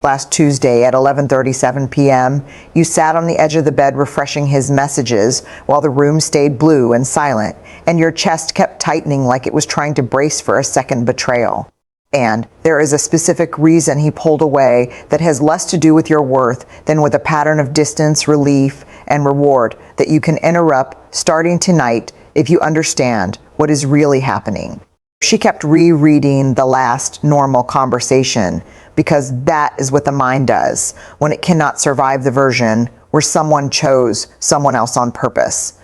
Last Tuesday at 11:37 p.m., you sat on the edge of the bed refreshing his messages while the room stayed blue and silent, and your chest kept tightening like it was trying to brace for a second betrayal. And there is a specific reason he pulled away that has less to do with your worth than with a pattern of distance, relief, and reward that you can interrupt starting tonight if you understand what is really happening. She kept rereading the last normal conversation because that is what the mind does when it cannot survive the version where someone chose someone else on purpose.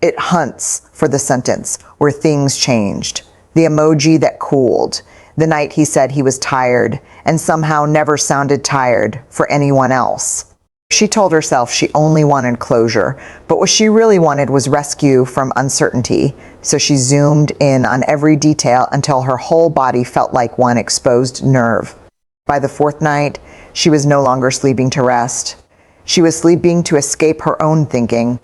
It hunts for the sentence where things changed, the emoji that cooled, the night he said he was tired and somehow never sounded tired for anyone else. She told herself she only wanted closure, but what she really wanted was rescue from uncertainty, so she zoomed in on every detail until her whole body felt like one exposed nerve. By the fourth night, she was no longer sleeping to rest. She was sleeping to escape her own thinking,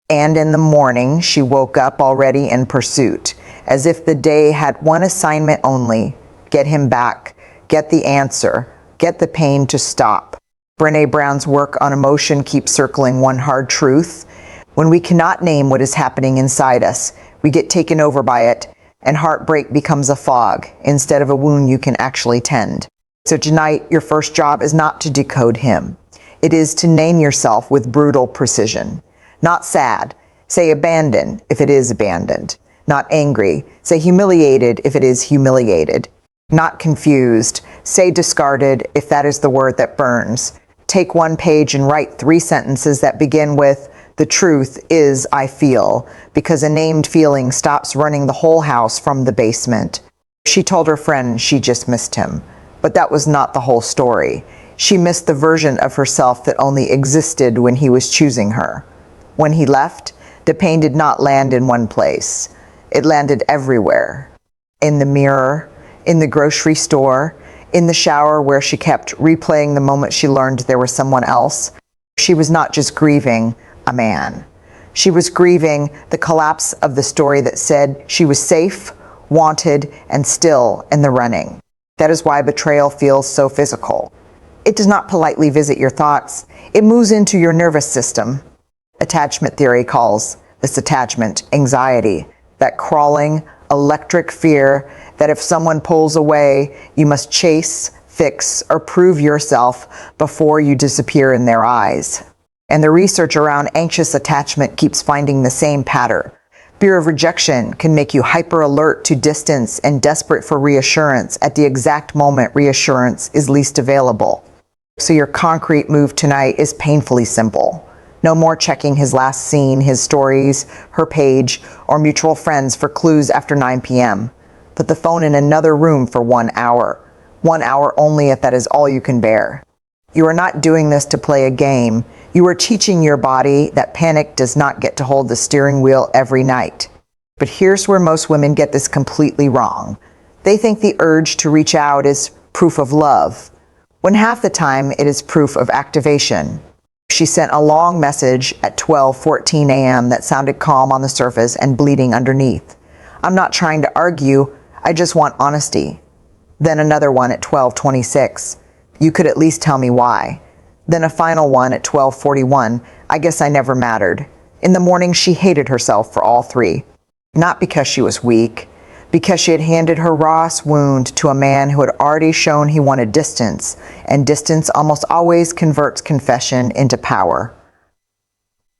and in the morning she woke up already in pursuit, as if the day had one assignment only: get him back, get the answer, get the pain to stop. Brene Brown's work on emotion keeps circling one hard truth. When we cannot name what is happening inside us, we get taken over by it, and heartbreak becomes a fog instead of a wound you can actually tend. So tonight, your first job is not to decode him. It is to name yourself with brutal precision. Not sad, say abandoned if it is abandoned. Not angry, say humiliated if it is humiliated. Not confused, say discarded if that is the word that burns. Take one page and write 3 sentences that begin with, "The truth is I feel," because a named feeling stops running the whole house from the basement. She told her friend she just missed him, but that was not the whole story. She missed the version of herself that only existed when he was choosing her. When he left, the pain did not land in one place. It landed everywhere. In the mirror, in the grocery store, in the shower where she kept replaying the moment she learned there was someone else. She was not just grieving a man. She was grieving the collapse of the story that said she was safe, wanted, and still in the running. That is why betrayal feels so physical. It does not politely visit your thoughts. It moves into your nervous system. Attachment theory calls this attachment anxiety, that crawling, electric fear that if someone pulls away, you must chase, fix, or prove yourself before you disappear in their eyes. And the research around anxious attachment keeps finding the same pattern. Fear of rejection can make you hyper alert to distance and desperate for reassurance at the exact moment reassurance is least available. So your concrete move tonight is painfully simple. No more checking his last scene, his stories, her page, or mutual friends for clues after 9 p.m. Put the phone in another room for 1 hour. 1 hour only if that is all you can bear. You are not doing this to play a game. You are teaching your body that panic does not get to hold the steering wheel every night. But here's where most women get this completely wrong. They think the urge to reach out is proof of love, when half the time it is proof of activation. She sent a long message at 12:14 a.m. that sounded calm on the surface and bleeding underneath. "I'm not trying to argue, I just want honesty." Then another one at 12:26. "You could at least tell me why." Then a final one at 12:41. "I guess I never mattered." In the morning, she hated herself for all 3. Not because she was weak, because she had handed her rawest wound to a man who had already shown he wanted distance, and distance almost always converts confession into power.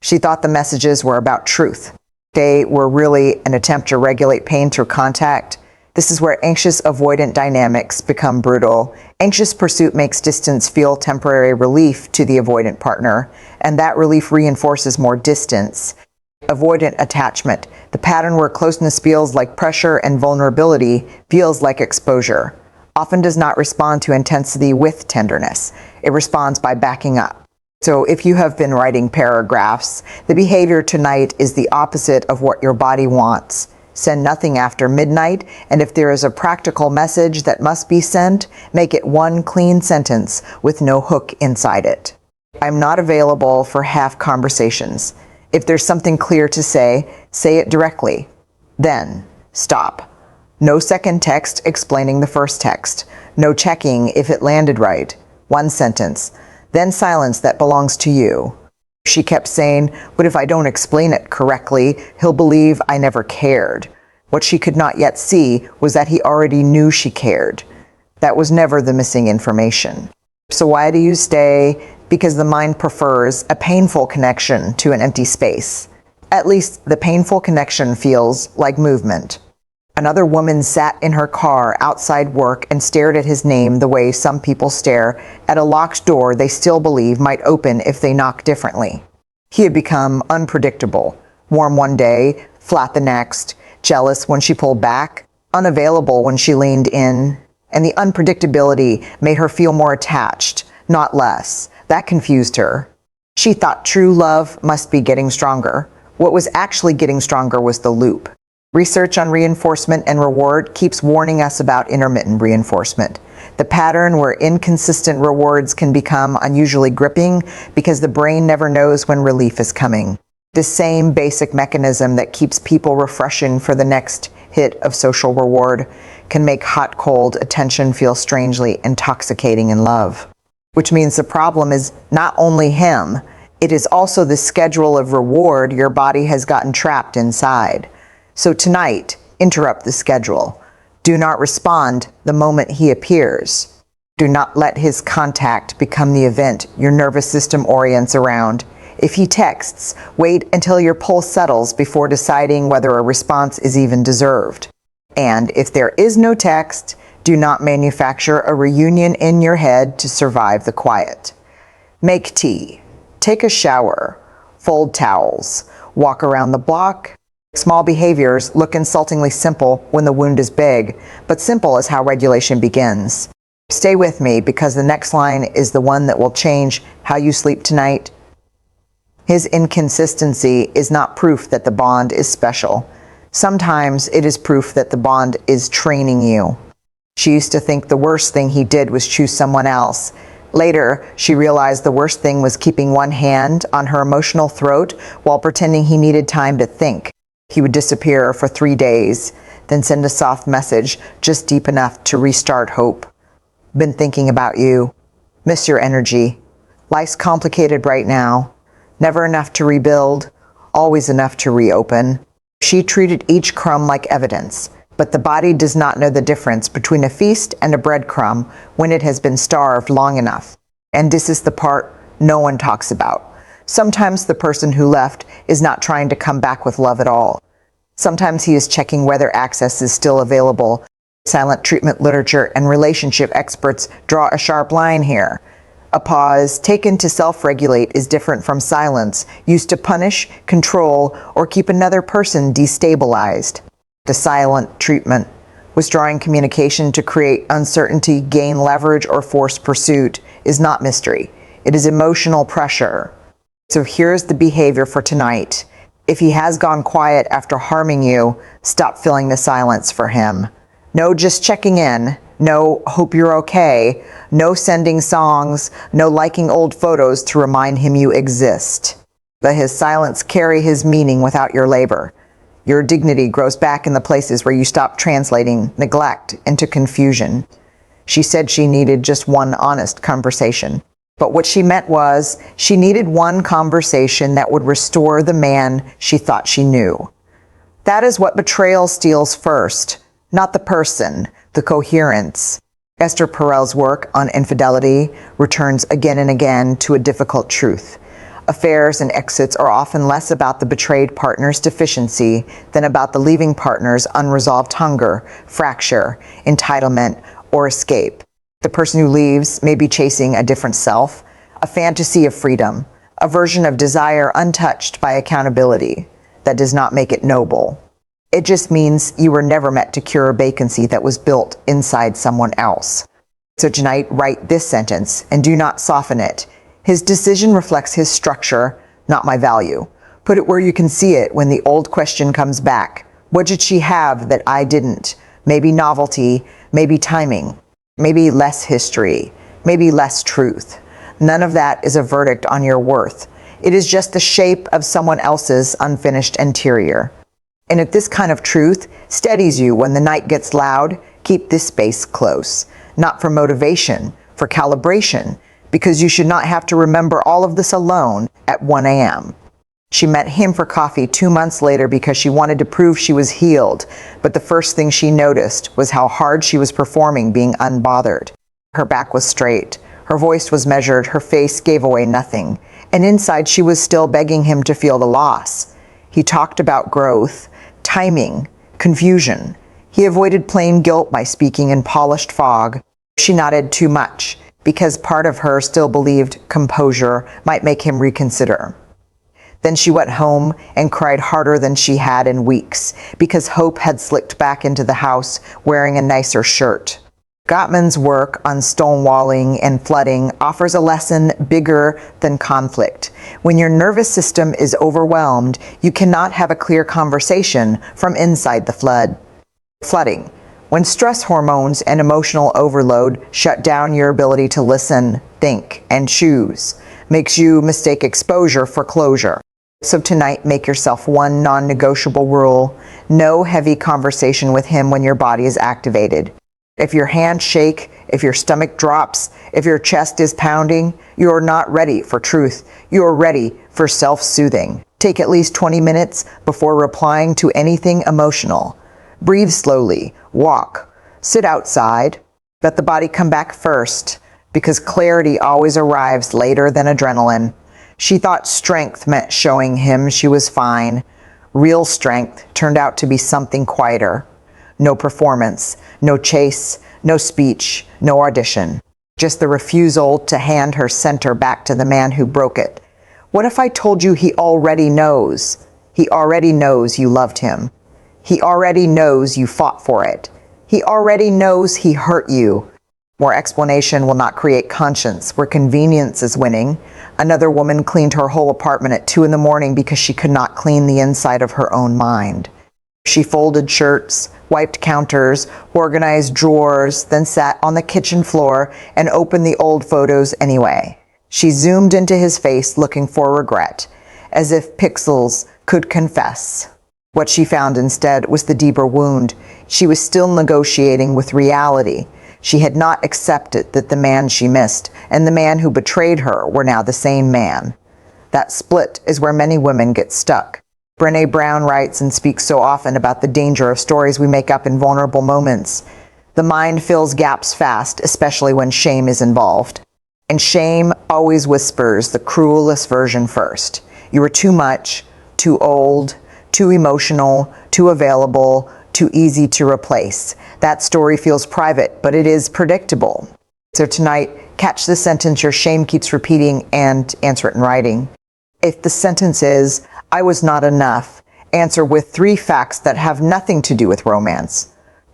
She thought the messages were about truth. They were really an attempt to regulate pain through contact. This is where anxious avoidant dynamics become brutal. Anxious pursuit makes distance feel temporary relief to the avoidant partner, and that relief reinforces more distance. Avoidant attachment, the pattern where closeness feels like pressure and vulnerability feels like exposure, often does not respond to intensity with tenderness. It responds by backing up. So if you have been writing paragraphs, the behavior tonight is the opposite of what your body wants. Send nothing after midnight, and if there is a practical message that must be sent, make it one clean sentence with no hook inside it. I'm not available for half conversations. If there's something clear to say it directly. Then, stop. No second text explaining the first text. No checking if it landed right. One sentence, then silence that belongs to you. She kept saying, "What if I don't explain it correctly? He'll believe I never cared." What she could not yet see was that he already knew she cared. That was never the missing information. So why do you stay? Because the mind prefers a painful connection to an empty space. At least the painful connection feels like movement. Another woman sat in her car outside work and stared at his name the way some people stare at a locked door they still believe might open if they knock differently. He had become unpredictable, warm one day, flat the next, jealous when she pulled back, unavailable when she leaned in, and the unpredictability made her feel more attached, not less. That confused her. She thought true love must be getting stronger. What was actually getting stronger was the loop. Research on reinforcement and reward keeps warning us about intermittent reinforcement, the pattern where inconsistent rewards can become unusually gripping because the brain never knows when relief is coming. The same basic mechanism that keeps people refreshing for the next hit of social reward can make hot, cold attention feel strangely intoxicating in love. Which means the problem is not only him, it is also the schedule of reward your body has gotten trapped inside. So tonight, interrupt the schedule. Do not respond the moment he appears. Do not let his contact become the event your nervous system orients around. If he texts, wait until your pulse settles before deciding whether a response is even deserved. And if there is no text, do not manufacture a reunion in your head to survive the quiet. Make tea, take a shower, fold towels, walk around the block. Small behaviors look insultingly simple when the wound is big, but simple is how regulation begins. Stay with me because the next line is the one that will change how you sleep tonight. His inconsistency is not proof that the bond is special. Sometimes it is proof that the bond is training you. She used to think the worst thing he did was choose someone else. Later, she realized the worst thing was keeping one hand on her emotional throat while pretending he needed time to think. He would disappear for 3 days, then send a soft message just deep enough to restart hope. Been thinking about you. Miss your energy. Life's complicated right now. Never enough to rebuild, always enough to reopen. She treated each crumb like evidence, but the body does not know the difference between a feast and a breadcrumb when it has been starved long enough. And this is the part no one talks about. Sometimes the person who left is not trying to come back with love at all. Sometimes he is checking whether access is still available. Silent treatment literature and relationship experts draw a sharp line here. A pause taken to self-regulate is different from silence, used to punish, control, or keep another person destabilized. The silent treatment, withdrawing communication to create uncertainty, gain leverage, or force pursuit, is not mystery. It is emotional pressure. So here's the behavior for tonight. If he has gone quiet after harming you, stop filling the silence for him. No just checking in. No hope you're okay. No sending songs. No liking old photos to remind him you exist. Let his silence carry his meaning without your labor. Your dignity grows back in the places where you stop translating neglect into confusion. She said she needed just one honest conversation. But what she meant was she needed one conversation that would restore the man she thought she knew. That is what betrayal steals first, not the person, the coherence. Esther Perel's work on infidelity returns again and again to a difficult truth. Affairs and exits are often less about the betrayed partner's deficiency than about the leaving partner's unresolved hunger, fracture, entitlement, or escape. The person who leaves may be chasing a different self, a fantasy of freedom, a version of desire untouched by accountability. That does not make it noble. It just means you were never meant to cure a vacancy that was built inside someone else. So tonight, write this sentence and do not soften it. His decision reflects his structure, not my value. Put it where you can see it when the old question comes back. What did she have that I didn't? Maybe novelty, maybe timing. Maybe less history, maybe less truth. None of that is a verdict on your worth. It is just the shape of someone else's unfinished interior. And if this kind of truth steadies you when the night gets loud, keep this space close. Not for motivation, for calibration, because you should not have to remember all of this alone at 1 a.m. She met him for coffee 2 months later because she wanted to prove she was healed, but the first thing she noticed was how hard she was performing being unbothered. Her back was straight, her voice was measured, her face gave away nothing, and inside she was still begging him to feel the loss. He talked about growth, timing, confusion. He avoided plain guilt by speaking in polished fog. She nodded too much, because part of her still believed composure might make him reconsider. Then she went home and cried harder than she had in weeks, because Hope had slipped back into the house wearing a nicer shirt. Gottman's work on stonewalling and flooding offers a lesson bigger than conflict. When your nervous system is overwhelmed, you cannot have a clear conversation from inside the flood. Flooding. When stress hormones and emotional overload shut down your ability to listen, think, and choose, makes you mistake exposure for closure. So tonight, make yourself one non-negotiable rule: no heavy conversation with him when your body is activated. If your hands shake, if your stomach drops, if your chest is pounding, you are not ready for truth. You are ready for self-soothing. Take at least 20 minutes before replying to anything emotional. Breathe slowly, walk, sit outside, let the body come back first, because clarity always arrives later than adrenaline. She thought strength meant showing him she was fine. Real strength turned out to be something quieter. No performance, no chase, no speech, no audition. Just the refusal to hand her center back to the man who broke it. What if I told you he already knows? He already knows you loved him. He already knows you fought for it. He already knows he hurt you. More explanation will not create conscience where convenience is winning. Another woman cleaned her whole apartment at 2 a.m. because she could not clean the inside of her own mind. She folded shirts, wiped counters, organized drawers, then sat on the kitchen floor and opened the old photos anyway. She zoomed into his face looking for regret, as if pixels could confess. What she found instead was the deeper wound. She was still negotiating with reality. She had not accepted that the man she missed and the man who betrayed her were now the same man. That split is where many women get stuck. Brene Brown writes and speaks so often about the danger of stories we make up in vulnerable moments. The mind fills gaps fast, especially when shame is involved. And shame always whispers the cruelest version first. You were too much, too old, too emotional, too available, too easy to replace. That story feels private, but it is predictable. So tonight, catch the sentence your shame keeps repeating and answer it in writing. If the sentence is, "I was not enough," answer with 3 facts that have nothing to do with romance.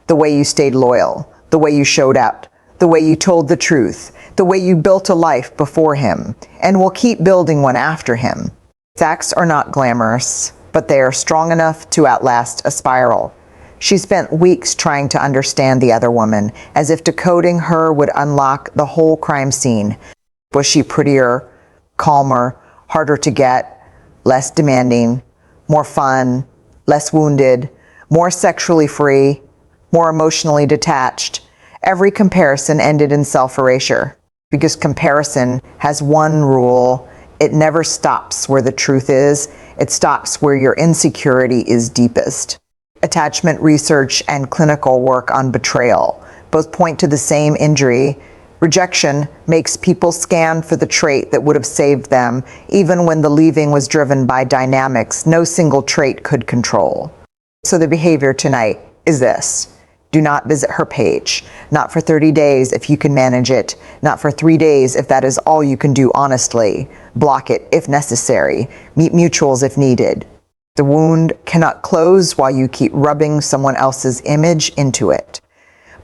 The way you stayed loyal, the way you showed up, the way you told the truth, the way you built a life before him, and will keep building one after him. Facts are not glamorous, but they are strong enough to outlast a spiral. She spent weeks trying to understand the other woman, as if decoding her would unlock the whole crime scene. Was she prettier, calmer, harder to get, less demanding, more fun, less wounded, more sexually free, more emotionally detached? Every comparison ended in self-erasure, because comparison has one rule: it never stops where the truth is, it stops where your insecurity is deepest. Attachment research and clinical work on betrayal both point to the same injury. Rejection makes people scan for the trait that would have saved them, even when the leaving was driven by dynamics no single trait could control. So the behavior tonight is this: do not visit her page. Not for 30 days if you can manage it. Not for 3 days if that is all you can do honestly. Block it if necessary. Meet mutuals if needed. The wound cannot close while you keep rubbing someone else's image into it.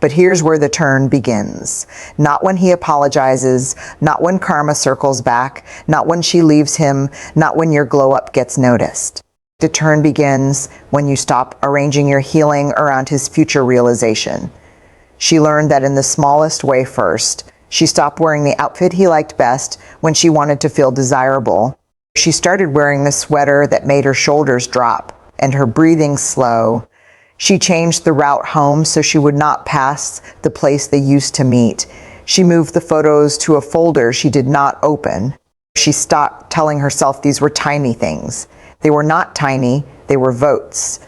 But here's where the turn begins. Not when he apologizes, not when karma circles back, not when she leaves him, not when your glow up gets noticed. The turn begins when you stop arranging your healing around his future realization. She learned that in the smallest way first. She stopped wearing the outfit he liked best when she wanted to feel desirable. She started wearing the sweater that made her shoulders drop and her breathing slow. She changed the route home so she would not pass the place they used to meet. She moved the photos to a folder she did not open. She stopped telling herself these were tiny things. They were not tiny, they were votes.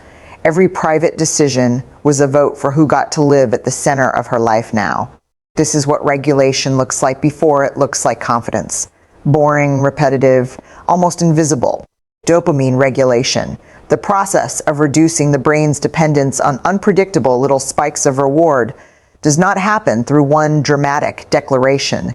Every private decision was a vote for who got to live at the center of her life now. This is what regulation looks like before it looks like confidence. Boring, repetitive, almost invisible. Dopamine regulation, the process of reducing the brain's dependence on unpredictable little spikes of reward, does not happen through one dramatic declaration.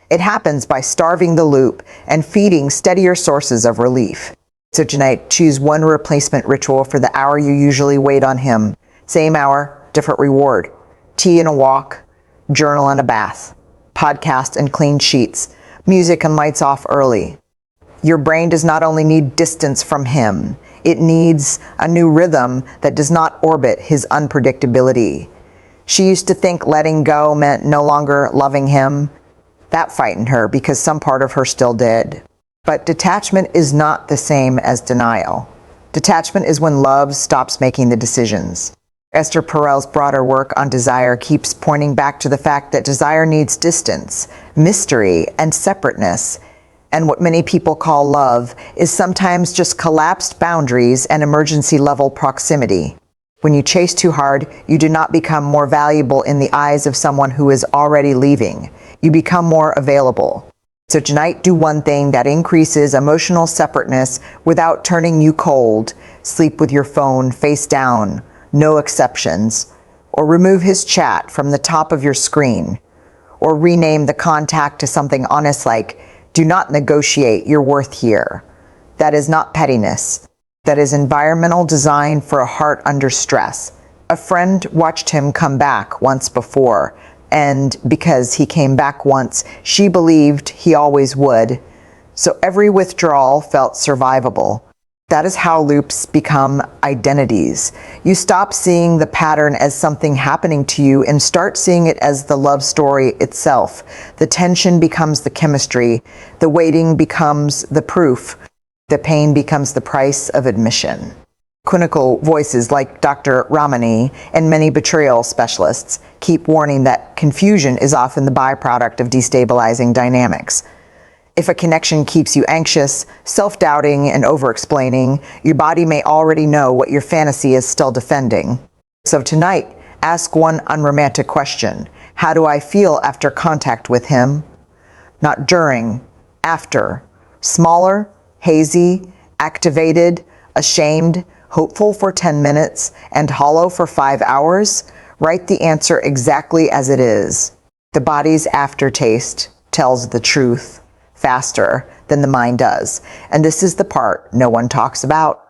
It happens by starving the loop and feeding steadier sources of relief. So tonight, choose one replacement ritual for the hour you usually wait on him. Same hour, different reward. Tea and a walk, journal and a bath, podcast and clean sheets, music and lights off early. Your brain does not only need distance from him, it needs a new rhythm that does not orbit his unpredictability. She used to think letting go meant no longer loving him. That frightened her because some part of her still did. But detachment is not the same as denial. Detachment is when love stops making the decisions. Esther Perel's broader work on desire keeps pointing back to the fact that desire needs distance, mystery, and separateness. And what many people call love is sometimes just collapsed boundaries and emergency level proximity. When you chase too hard, you do not become more valuable in the eyes of someone who is already leaving. You become more available. So tonight, do one thing that increases emotional separateness without turning you cold. Sleep with your phone face down, no exceptions. Or remove his chat from the top of your screen. Or rename the contact to something honest like, do not negotiate your worth here. That is not pettiness. That is environmental design for a heart under stress. A friend watched him come back once before, and because he came back once, she believed he always would. So every withdrawal felt survivable. That is how loops become identities. You stop seeing the pattern as something happening to you and start seeing it as the love story itself. The tension becomes the chemistry. The waiting becomes the proof. The pain becomes the price of admission. Clinical voices like Dr. Ramani and many betrayal specialists keep warning that confusion is often the byproduct of destabilizing dynamics. If a connection keeps you anxious, self-doubting, and over-explaining, your body may already know what your fantasy is still defending. So tonight, ask one unromantic question. How do I feel after contact with him? Not during, after. Smaller, hazy, activated, ashamed, hopeful for 10 minutes, and hollow for 5 hours? Write the answer exactly as it is. The body's aftertaste tells the truth faster than the mind does. And this is the part no one talks about.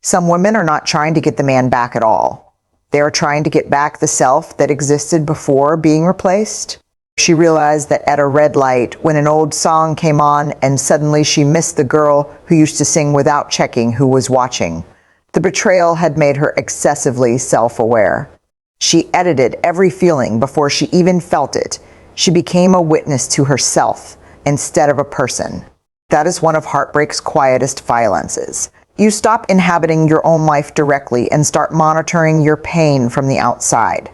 Some women are not trying to get the man back at all. They are trying to get back the self that existed before being replaced. She realized that at a red light, when an old song came on and suddenly she missed the girl who used to sing without checking who was watching. The betrayal had made her excessively self-aware. She edited every feeling before she even felt it. She became a witness to herself instead of a person. That is one of heartbreak's quietest violences. You stop inhabiting your own life directly and start monitoring your pain from the outside.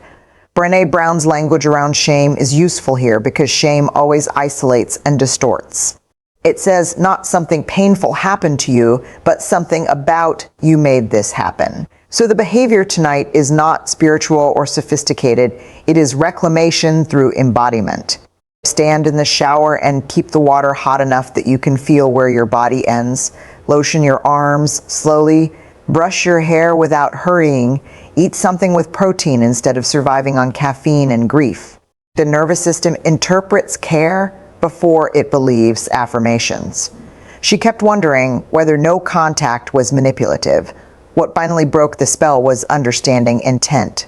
Brene Brown's language around shame is useful here because shame always isolates and distorts. It says not something painful happened to you, but something about you made this happen. So the behavior tonight is not spiritual or sophisticated. It is reclamation through embodiment. Stand in the shower and keep the water hot enough that you can feel where your body ends. Lotion your arms slowly. Brush your hair without hurrying. Eat something with protein instead of surviving on caffeine and grief. The nervous system interprets care before it believes affirmations. She kept wondering whether no contact was manipulative. What finally broke the spell was understanding intent.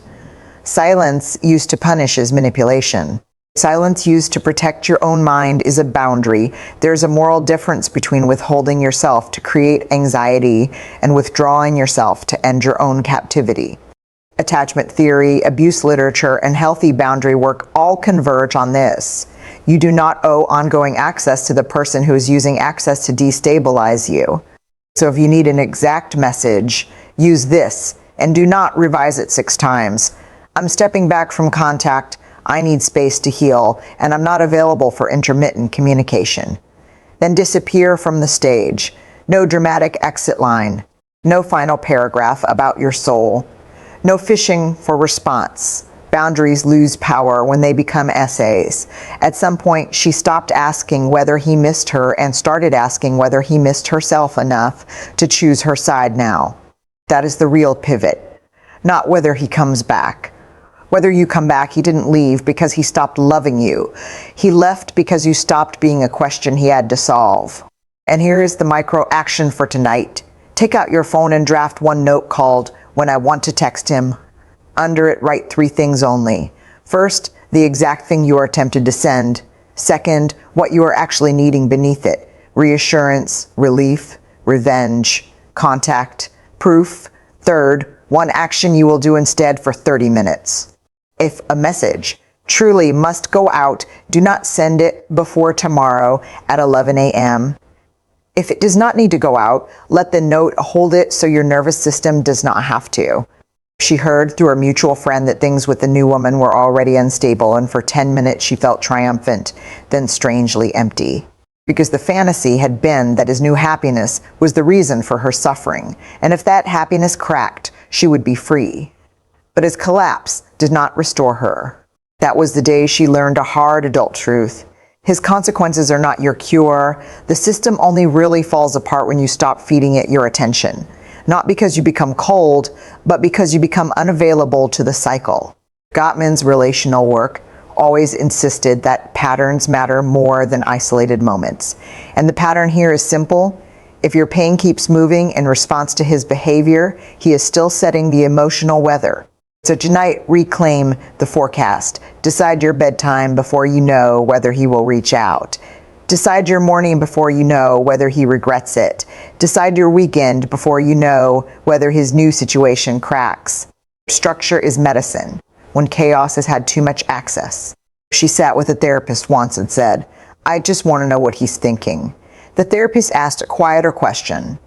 Silence used to punish as manipulation. Silence used to protect your own mind is a boundary. There's a moral difference between withholding yourself to create anxiety and withdrawing yourself to end your own captivity. Attachment theory, abuse literature, and healthy boundary work all converge on this. You do not owe ongoing access to the person who is using access to destabilize you. So if you need an exact message, use this and do not revise it 6 times. I'm stepping back from contact. I need space to heal, and I'm not available for intermittent communication. Then disappear from the stage. No dramatic exit line. No final paragraph about your soul. No fishing for response. Boundaries lose power when they become essays. At some point, she stopped asking whether he missed her and started asking whether he missed herself enough to choose her side now. That is the real pivot. Not whether he comes back. Whether you come back, he didn't leave because he stopped loving you. He left because you stopped being a question he had to solve. And here is the micro action for tonight. Take out your phone and draft one note called, "When I Want to Text Him." Under it, write 3 things only. First, the exact thing you are tempted to send. Second, what you are actually needing beneath it. Reassurance, relief, revenge, contact, proof. Third, one action you will do instead for 30 minutes. If a message truly must go out, do not send it before tomorrow at 11 a.m. If it does not need to go out, let the note hold it so your nervous system does not have to. She heard through a mutual friend that things with the new woman were already unstable, and for 10 minutes she felt triumphant, then strangely empty. Because the fantasy had been that his new happiness was the reason for her suffering, and if that happiness cracked, she would be free. But his collapse did not restore her. That was the day she learned a hard adult truth. His consequences are not your cure. The system only really falls apart when you stop feeding it your attention. Not because you become cold, but because you become unavailable to the cycle. Gottman's relational work always insisted that patterns matter more than isolated moments. And the pattern here is simple. If your pain keeps moving in response to his behavior, he is still setting the emotional weather. So tonight, reclaim the forecast. Decide your bedtime before you know whether he will reach out. Decide your morning before you know whether he regrets it. Decide your weekend before you know whether his new situation cracks. Structure is medicine when chaos has had too much access. She sat with a therapist once and said, "I just want to know what he's thinking." The therapist asked a quieter question.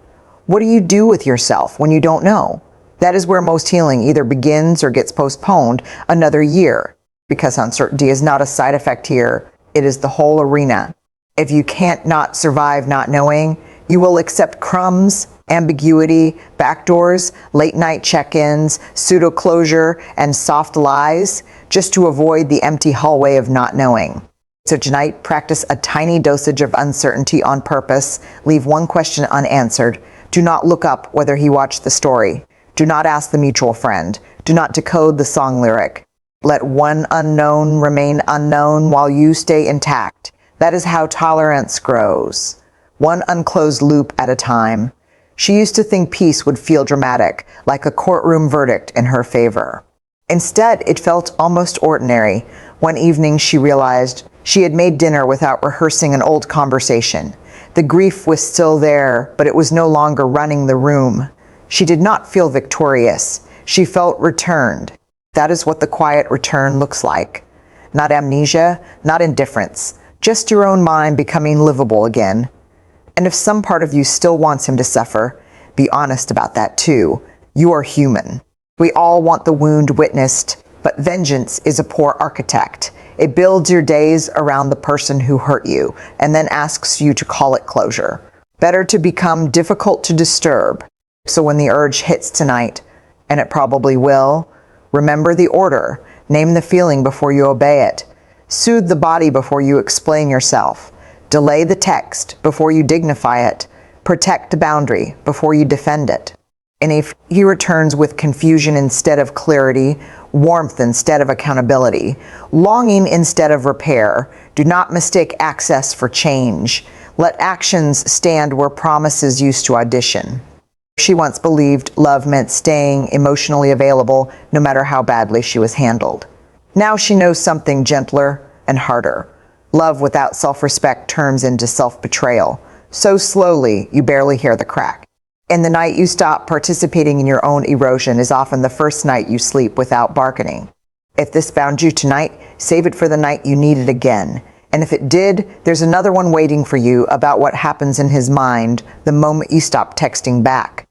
What do you do with yourself when you don't know? That is where most healing either begins or gets postponed another year, because uncertainty is not a side effect here. It is the whole arena. If you can't not survive not knowing, you will accept crumbs, ambiguity, backdoors, late-night check-ins, pseudo-closure, and soft lies just to avoid the empty hallway of not knowing. So tonight, practice a tiny dosage of uncertainty on purpose. Leave one question unanswered. Do not look up whether he watched the story. Do not ask the mutual friend. Do not decode the song lyric. Let one unknown remain unknown while you stay intact. That is how tolerance grows. One unclosed loop at a time. She used to think peace would feel dramatic, like a courtroom verdict in her favor. Instead, it felt almost ordinary. One evening, she realized she had made dinner without rehearsing an old conversation. The grief was still there, but it was no longer running the room. She did not feel victorious. She felt returned. That is what the quiet return looks like. Not amnesia, not indifference. Just your own mind becoming livable again. And if some part of you still wants him to suffer, be honest about that too. You are human. We all want the wound witnessed, but vengeance is a poor architect. It builds your days around the person who hurt you, and then asks you to call it closure. Better to become difficult to disturb. So when the urge hits tonight, and it probably will, remember the order. Name the feeling before you obey it. Soothe the body before you explain yourself. Delay the text before you dignify it. Protect the boundary before you defend it. And if he returns with confusion instead of clarity, warmth instead of accountability, longing instead of repair, do not mistake access for change. Let actions stand where promises used to audition. She once believed love meant staying emotionally available no matter how badly she was handled. Now she knows something gentler and harder. Love without self-respect turns into self-betrayal. So slowly, you barely hear the crack. And the night you stop participating in your own erosion is often the first night you sleep without bargaining. If this found you tonight, save it for the night you need it again. And if it did, there's another one waiting for you about what happens in his mind the moment you stop texting back.